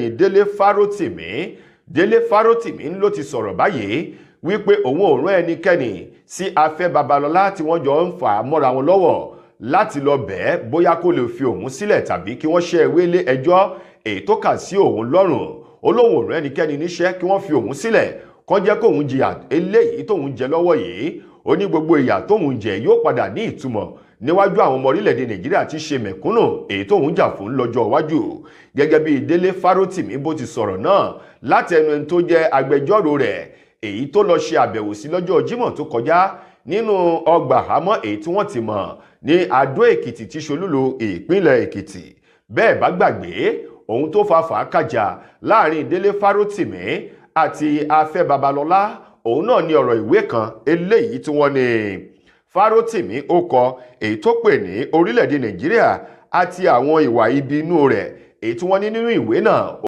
ọ̀gbẹ́ni Délé Fárótìmí ló ti sọ̀rọ̀ báyìí wípé òun ò rán ẹnikẹ́ni sí Afẹ́ Babalọ́lá tí wọ́n jọ ń fà á mọ́ra wọn lọ́wọ́ láti lọ bẹ̀ẹ́ bóyá kó lè fi òun sílẹ̀ tàbí kí wọ́n ṣẹ́ ewé lé ẹjọ́ èyí tó kà sí òun lọ́rùn. Olóhùn ò rán ẹnikẹ́ni níṣẹ́ kí wọ́n fi òun sílẹ̀ kán jẹ́ kóun jìyà eléyìí tóun jẹ lọ́wọ́ yìí. Ó ní gbogbo ìyà tóun jẹ yóò padà ní ìtumọ̀ níwájú àwọn ọmọ orílẹ̀-èdè Nàìjíríà tí ṣe mẹ̀kúnnù èyí tóun jà fún lọ́jọ́ iwájú. Gẹ́gẹ́ bí Délé Fárótìmí bó ti sọ̀rọ̀ náà láti ẹnu ẹni tó jẹ́ agbẹjọ́rò rẹ̀ èyí tó lọ ṣe àbẹ̀wò sí lọ́jọ́ Jímọ̀ tó kọjá nínú ọgbà àhámọ́ èyí tí wọ́n ti mọ̀ ní Adó Èkìtì tí ṣolúlu ìpínlẹ̀ Èkìtì. Bẹ́ẹ̀ bá gbàgbé ohun tó fa fàákàjà láàrin Délé Fárótìmí àti Afẹ́ Babalọ́lá òun náà ní ọ̀rọ̀ ìwé kan eléyìí tí wọ́n ní Fárótìmí ó kọ èyí tó pè ní orílẹ̀-èdè Nàìjíríà àti àwọn ìwà ibi inú rẹ̀ èyí tí wọ́n ní nínú ìwé náà.